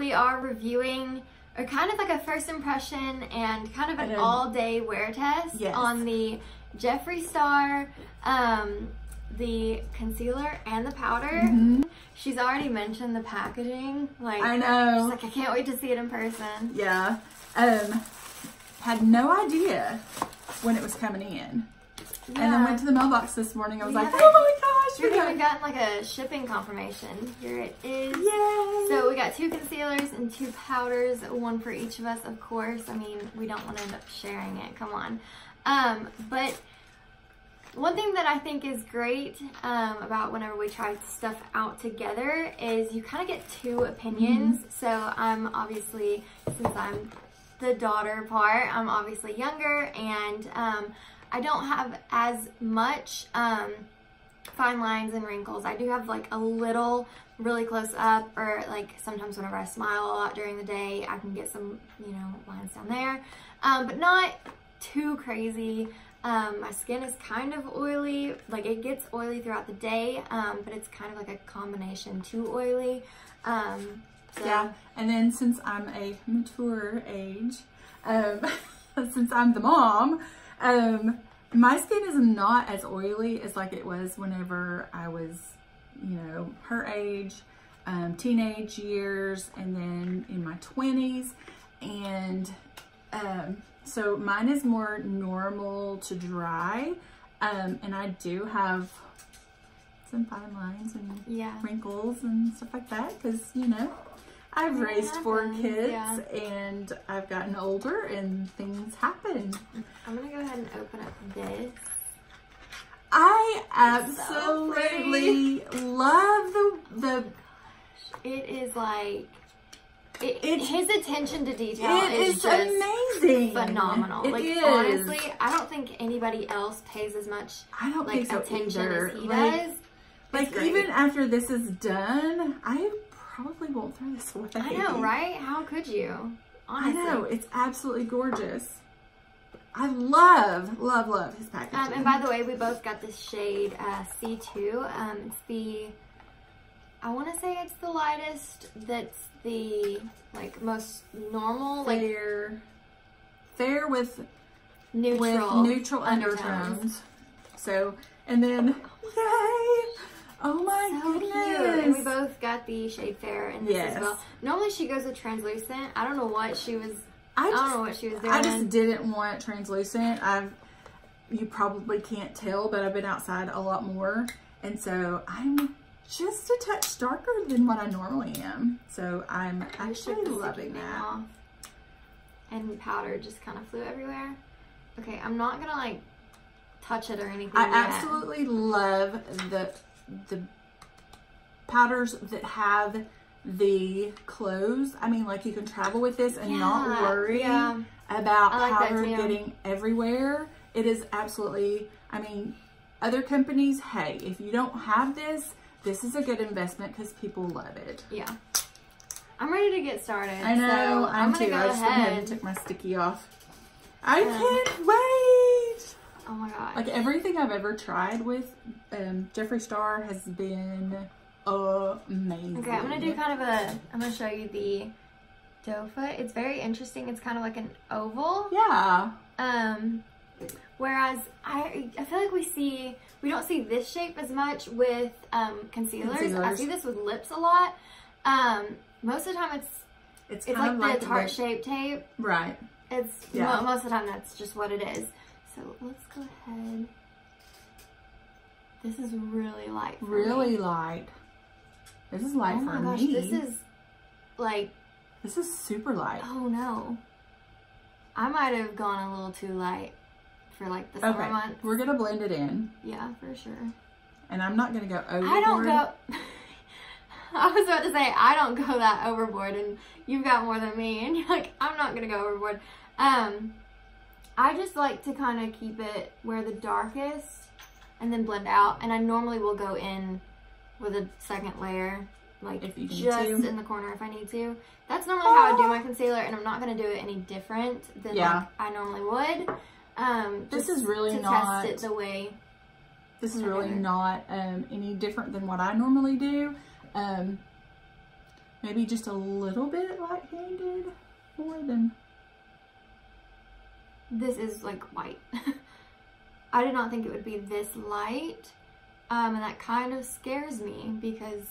we are reviewing a kind of like a first impression and kind of an all-day wear test on the Jeffree Star, the concealer and the powder. She's already mentioned the packaging. Like, I know. She's like, I can't wait to see it in person. Yeah. Had no idea when it was coming in. And then went to the mailbox this morning. I was like, oh my gosh. We haven't gotten like a shipping confirmation. Here it is. Yay. So we got 2 concealers and 2 powders, 1 for each of us, of course. I mean, we don't want to end up sharing it. Come on. But one thing that I think is great about whenever we try stuff out together is you kind of get 2 opinions. So I'm obviously, since I'm the daughter part, I'm obviously younger, and I don't have as much fine lines and wrinkles. I do have like a little really close up, or like sometimes whenever I smile a lot during the day, I can get some, you know, lines down there, but not too crazy. My skin is kind of oily, like it gets oily throughout the day, but it's kind of like a combination too oily. So. Yeah, and then since I'm a mature age, since I'm the mom, my skin is not as oily as like it was whenever I was, you know, her age, teenage years, and then in my 20s. And so mine is more normal to dry, and I do have some fine lines and wrinkles and stuff like that, because, you know, I've raised 4 kids and I've gotten older and things happen. I'm gonna go ahead and open up this. I absolutely love the it is like his attention to detail is just amazing, phenomenal. It like is. Honestly, I don't think anybody else pays as much attention as he does. Like even after this is done, I probably won't throw this away. I know, right? How could you? Honestly. I know, it's absolutely gorgeous. I love, love, love his packaging. And by the way, we both got this shade C2. It's the, I want to say it's the lightest. That's the like most normal, fair with neutral undertones. So, and then yay! Oh my goodness. Cute. And we both got the shade Fair in this as well. Normally she goes with translucent. I don't know what she was, I don't know what she was doing. I just didn't want translucent. You probably can't tell, but I've been outside a lot more. And so I'm just a touch darker than what I normally am. So I'm actually loving that. And powder just kind of flew everywhere. Okay, I'm not gonna like touch it or anything I yet. absolutely love the powders that have the clothes. I mean, like you can travel with this and not worry about powder getting everywhere. It is absolutely, I mean, other companies, hey, if you don't have this, this is a good investment because people love it. Yeah. I'm ready to get started. I know, so I'm too. I just went ahead and took my sticky off. I can't wait. Oh my god. Like everything I've ever tried with Jeffree Star has been amazing. Okay, I'm gonna do kind of I'm gonna show you the doe foot. It's very interesting. It's kind of like an oval. Yeah. Whereas I feel like we don't see this shape as much with concealers. I see this with lips a lot. Most of the time it's like the Tarte Shape Tape. Right. It's most of the time that's just what it is. So let's go ahead. This is really light for me. Light. This is light for me. Oh my gosh, this is like... This is super light. Oh no. I might have gone a little too light for like the summer months. We're gonna blend it in. Yeah, for sure. And I'm not gonna go overboard. I don't go... I was about to say, I don't go that overboard, and you've got more than me, and you're like, I'm not gonna go overboard. I just like to kind of keep it where the darkest and then blend out. And I normally will go in with a second layer, like if you just in the corner if I need to. That's normally how I do my concealer, and I'm not going to do it any different than like I normally would. This is really not test it the way. This is really not any different than what I normally do. maybe just a little bit light-handed more than... This is like white. I did not think it would be this light. And that kind of scares me because...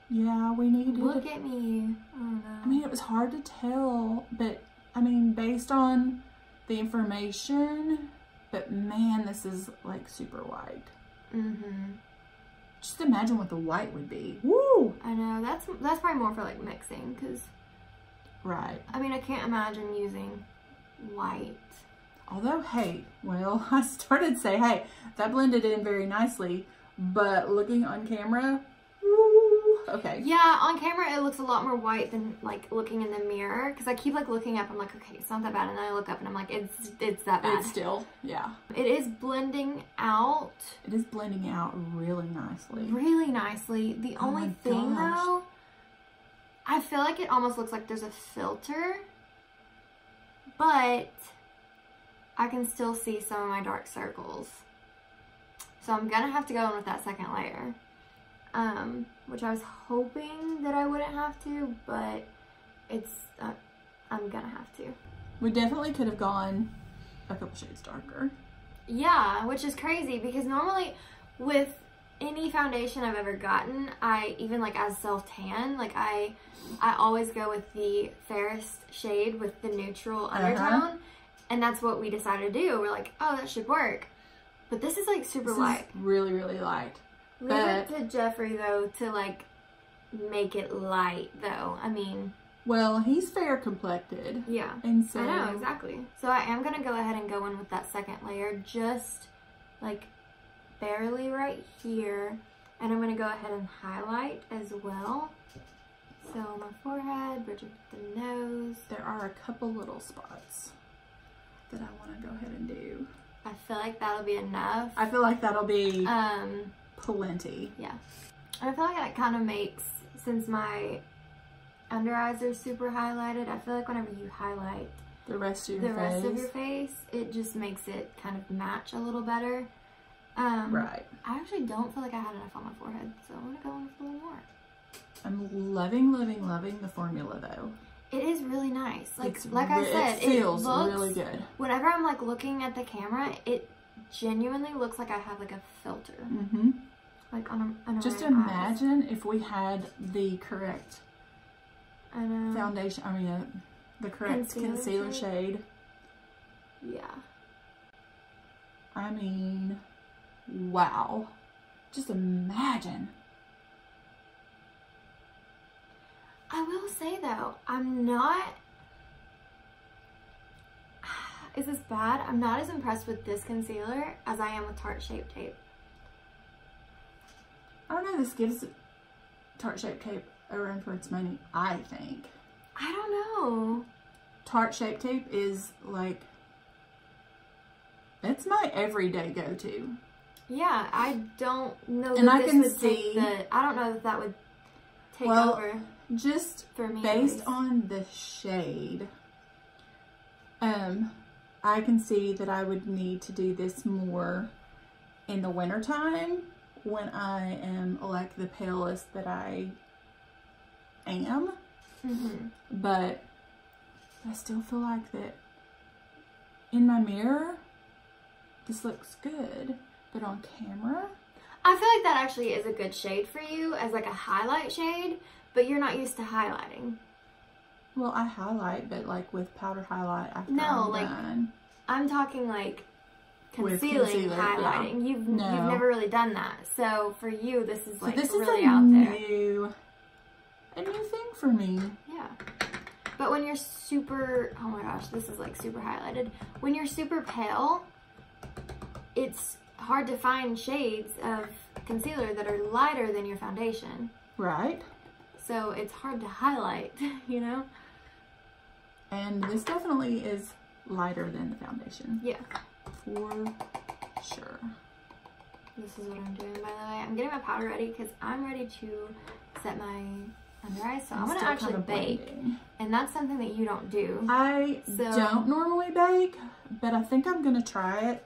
Yeah, we needed... Look at me. I don't know. I mean, it was hard to tell, but I mean, based on the information, but man, this is like super white. Mm-hmm. Just imagine what the white would be. Woo! I know. That's probably more for like mixing, because... Right. I mean, I can't imagine using white. Although, hey, well, I started to say, hey, that blended in very nicely, but looking on camera, woo, okay. Yeah, on camera it looks a lot more white than like looking in the mirror, because I keep like looking up, I'm like, okay, it's not that bad, and then I look up and I'm like, it's that bad. It's still, yeah. It is blending out. It is blending out really nicely. Really nicely. The only thing gosh. though, I feel like it almost looks like there's a filter, but I can still see some of my dark circles. So I'm gonna have to go in with that second layer. Which I was hoping that I wouldn't have to, but it's, I'm gonna have to. We definitely could have gone a couple shades darker. Yeah, which is crazy because normally with any foundation I've ever gotten, even like as self-tan, like I always go with the fairest shade with the neutral undertone. And that's what we decided to do. We're like, oh, that should work. But this is like super light. Really, really light. Leave it to Jeffree though to like make it light though. I mean, well, he's fair complected. Yeah. And so I know, exactly. So I am gonna go ahead and go in with that second layer, just like barely right here. And I'm gonna go ahead and highlight as well. So my forehead, bridge of the nose. There are a couple little spots that I want to go ahead and do. I feel like that'll be enough. I feel like that'll be plenty. Yeah. And I feel like that kind of makes, since my under eyes are super highlighted, I feel like whenever you highlight the rest of your face, it just makes it kind of match a little better. Right. I actually don't feel like I had enough on my forehead, so I'm gonna go in with a little more. I'm loving, loving, loving the formula though. It is really nice. Like I said, it feels really good. Whenever I'm like looking at the camera, it genuinely looks like I have like a filter. Mm-hmm. Like on a just imagine if we had the correct foundation. I mean, the correct concealer shade. Yeah. I mean, wow. Just imagine. I will say though, I'm not, is this bad? I'm not as impressed with this concealer as I am with Tarte Shape Tape. I don't know, this gives Tarte Shape Tape a run for its money, I think. I don't know. Tarte Shape Tape is like, it's my everyday go-to. Yeah, I don't know and that I this can would see, take I don't know that that would take well, over. Just for me, based on the shade, I can see that I would need to do this more in the wintertime when I am like the palest that I am. Mm-hmm. But I still feel like that in my mirror, this looks good, but on camera, I feel like that actually is a good shade for you as like a highlight shade, but you're not used to highlighting. Well, I highlight, but like with powder highlight after no, I'm like done. I'm talking like concealing highlighting. Yeah. You've never really done that. So for you, this is like this really is out there. A new thing for me. Yeah. But when you're super, oh my gosh, this is like super highlighted. When you're super pale, it's hard to find shades of concealer that are lighter than your foundation. Right. So it's hard to highlight, you know? And this definitely is lighter than the foundation. Yeah. For sure. This is what I'm doing, by the way. I'm getting my powder ready because I'm ready to set my under eyes. So I'm going to actually bake. And that's something that you don't do. I don't normally bake, but I think I'm going to try it.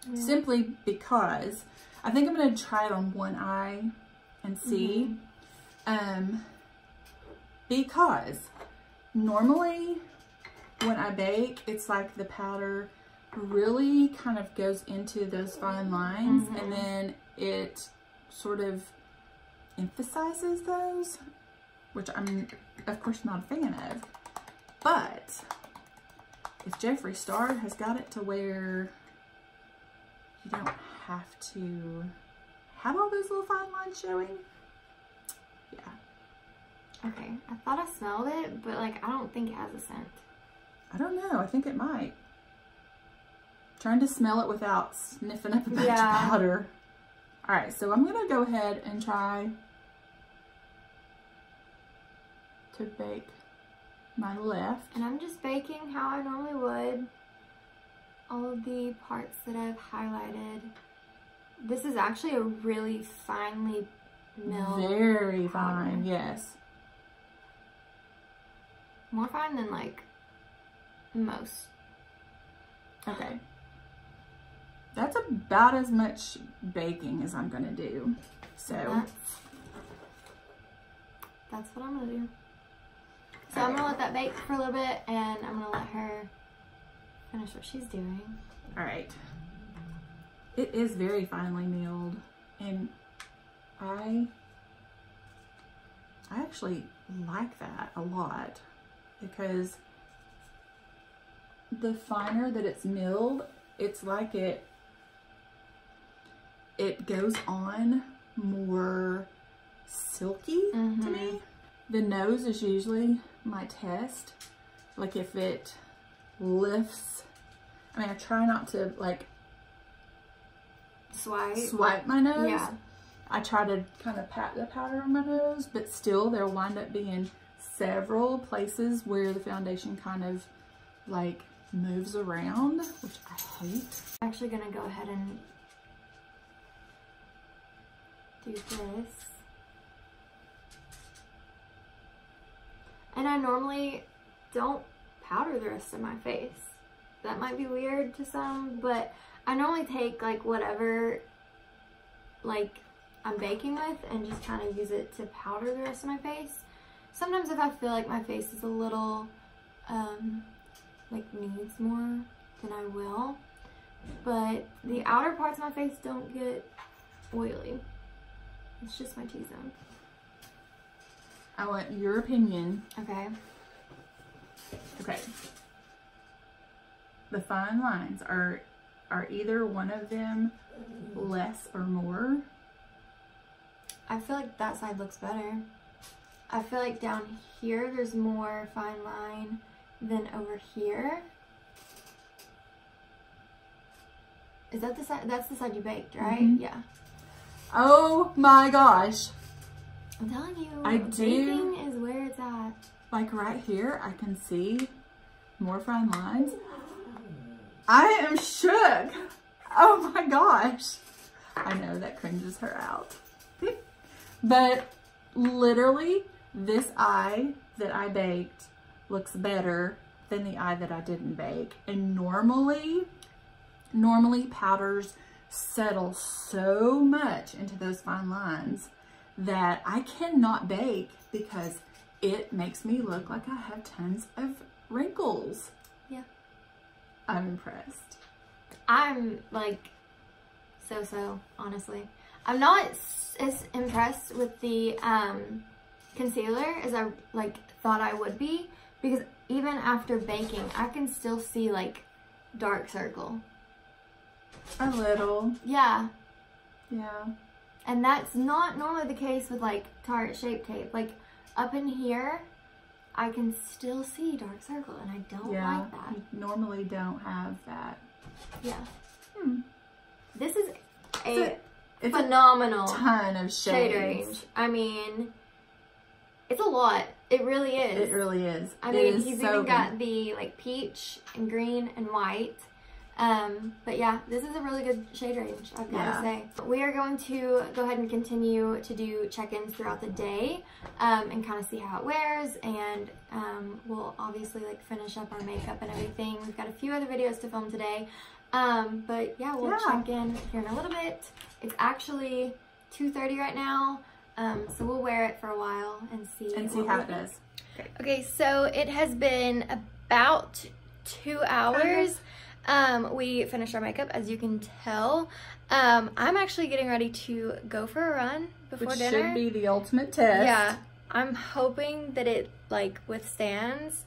Yeah. Simply because I think I'm going to try it on one eye and see. Because normally when I bake, it's like the powder really kind of goes into those fine lines, and then it sort of emphasizes those, which I'm of course not a fan of. But if Jeffree Star has got it to where you don't have to have all those little fine lines showing, yeah. Okay, I thought I smelled it, but like I don't think it has a scent. I don't know, I think it might. Trying to smell it without sniffing up a bunch of powder. All right, so I'm gonna go ahead and try to bake my left. And I'm just baking how I normally would. All of the parts that I've highlighted. This is actually a really finely milled Very powder. fine, yes. More fine than like most. Okay. That's about as much baking as I'm gonna do. So that's what I'm gonna do. So I'm gonna let that bake for a little bit, and I'm gonna let her finish what she's doing. All right. It is very finely milled, and I actually like that a lot, because the finer that it's milled, it's like it goes on more silky to me. The nose is usually my test. Like if it lifts, I mean, I try not to like swipe my nose. Yeah. I try to kind of pat the powder on my nose, but still there wind up being several places where the foundation kind of like moves around, which I hate. I'm actually gonna go ahead and do this. And I normally don't powder the rest of my face. That might be weird to some, but I normally take like whatever like I'm baking with and just kind of use it to powder the rest of my face. Sometimes if I feel like my face is a little like needs more, then I will. But the outer parts of my face don't get oily. It's just my T-zone. I want your opinion. Okay. Okay. The fine lines are either one of them less or more? I feel like that side looks better. I feel like down here there's more fine line than over here. Is that the side? That's the side you baked, right? Yeah. Oh my gosh. I'm telling you, baking is where it's at. Like right here, I can see more fine lines. I am shook. Oh my gosh. I know that cringes her out. But literally, this eye that I baked looks better than the eye that I didn't bake. And normally powders settle so much into those fine lines that I cannot bake because it makes me look like I have tons of wrinkles. Yeah. I'm impressed. I'm like so, honestly. I'm not as impressed with the concealer as I like thought I would be, because even after baking, I can still see like dark circle. A little. Yeah. Yeah. And that's not normally the case with like Tarte Shape Tape. Like up in here, I can still see dark circle, and I don't like that. You normally don't have that. Yeah. This is it's phenomenal ton of shade range. I mean, it's a lot. It really is. It really is. I mean, he's even got the like peach and green and white. But yeah, this is a really good shade range, I've got to say. We are going to go ahead and continue to do check-ins throughout the day, and kind of see how it wears, and we'll obviously like finish up our makeup and everything. We've got a few other videos to film today, but yeah, we'll check in here in a little bit. It's actually 2:30 right now. So we'll wear it for a while and see how it does. Okay, so it has been about 2 hours. We finished our makeup, as you can tell. I'm actually getting ready to go for a run before dinner. Which should be the ultimate test. Yeah, I'm hoping that it like withstands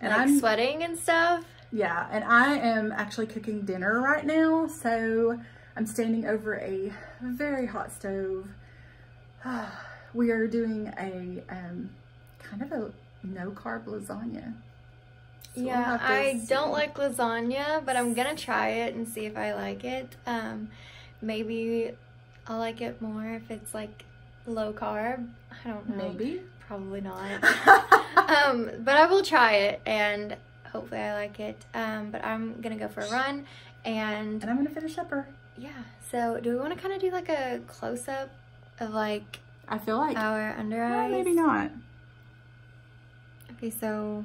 and like I'm sweating and stuff. Yeah, and I am actually cooking dinner right now, so I'm standing over a very hot stove. We are doing a kind of a no-carb lasagna. So yeah, I don't like lasagna, but I'm gonna try it and see if I like it. Maybe I'll like it more if it's like low carb. I don't know. Maybe. Probably not. But I will try it and hopefully I like it. But I'm gonna go for a run and I'm gonna finish supper. Yeah. So do we want to kind of do like a close-up of like I feel like our under eyes? Well, maybe not. Okay, so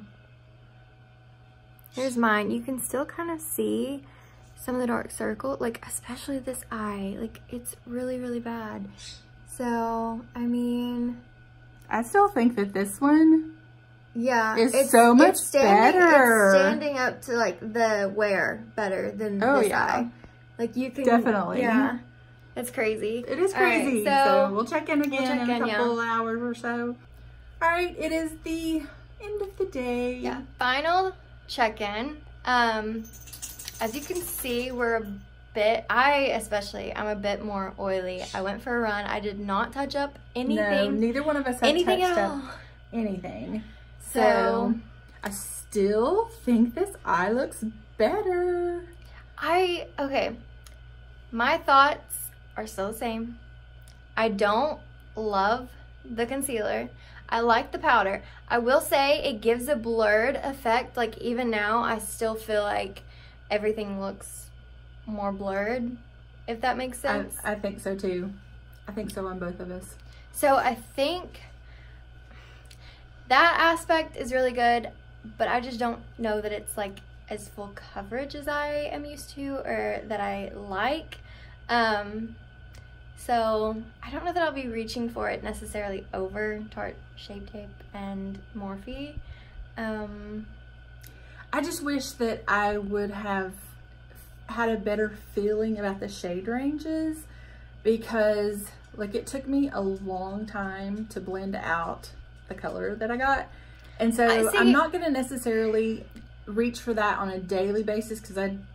here's mine. You can still kind of see some of the dark circle, like especially this eye. Like it's really, really bad. So, I mean, I still think that this one is so much better. It's standing up to like the wear better than this eye. Like you can definitely. Yeah. It's crazy. It is crazy. Right, so we'll check in again in a couple of hours or so. All right, it is the end of the day. Yeah, final check-in. As you can see, we're a bit, I'm a bit more oily. I went for a run. I did not touch up anything. No, neither one of us have touched up anything. So I still think this eye looks better. Okay, my thoughts are still the same. I don't love the concealer. I like the powder. I will say it gives a blurred effect. Like even now, I still feel like everything looks more blurred, if that makes sense. I think so too. I think so on both of us. So I think that aspect is really good, but I just don't know that it's like as full coverage as I am used to or that I like. So I don't know that I'll be reaching for it necessarily over Tarte Shape Tape and Morphe. I just wish that I would have had a better feeling about the shade ranges because like it took me a long time to blend out the color that I got. And so I'm not going to necessarily reach for that on a daily basis because I'm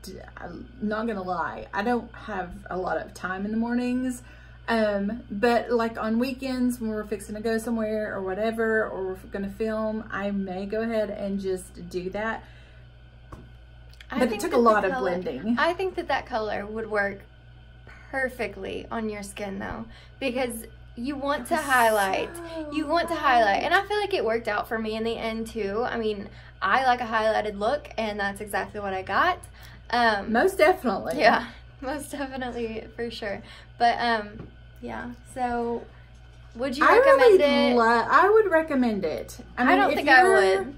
not going to lie. I don't have a lot of time in the mornings. But like on weekends when we're fixing to go somewhere or whatever, or we're going to film, I may go ahead and just do that. But it took a lot of blending. I think that color would work perfectly on your skin though, because you want to highlight. You want to highlight. And I feel like it worked out for me in the end too. I mean, I like a highlighted look and that's exactly what I got. Most definitely. Yeah, most definitely for sure. But yeah, so would you recommend it? I would recommend it. I don't think I would.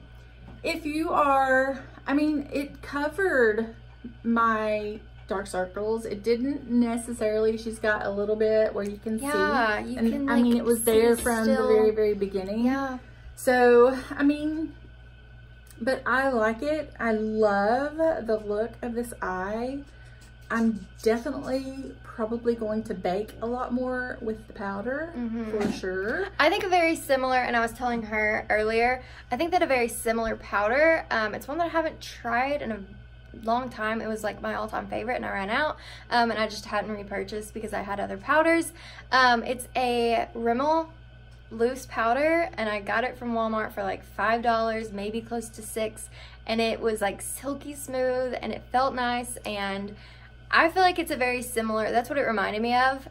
If you are, I mean, it covered my dark circles. It didn't necessarily, she's got a little bit where you can see. Yeah, you can I mean, it was there from the very, very beginning. Yeah. So, I mean, but I like it. I love the look of this eye. I'm definitely probably going to bake a lot more with the powder for sure. I think a very similar, and I was telling her earlier, I think that a very similar powder, it's one that I haven't tried in a long time. It was like my all-time favorite and I ran out, and I just hadn't repurchased because I had other powders. It's a Rimmel loose powder and I got it from Walmart for like $5, maybe close to $6, and it was like silky smooth and it felt nice, and I feel like it's a very similar, that's what it reminded me of.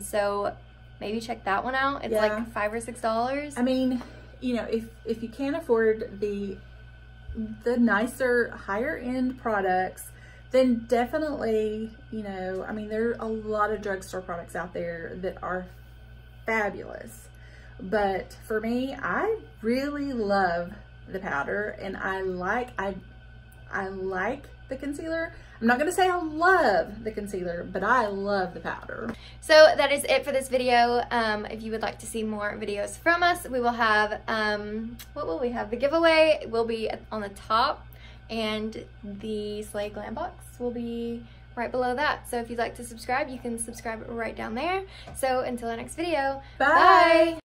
So maybe check that one out. It's like $5 or $6. I mean, you know, if you can't afford the nicer, higher end products, then definitely, you know, I mean, there are a lot of drugstore products out there that are fabulous. But for me, I really love the powder, and I I like the concealer. I'm not going to say I love the concealer, but I love the powder. So that is it for this video. If you would like to see more videos from us, we will have, what will we have? The giveaway will be on the top, and the Slay Glam box will be right below that. So if you'd like to subscribe, you can subscribe right down there. So until our next video, bye!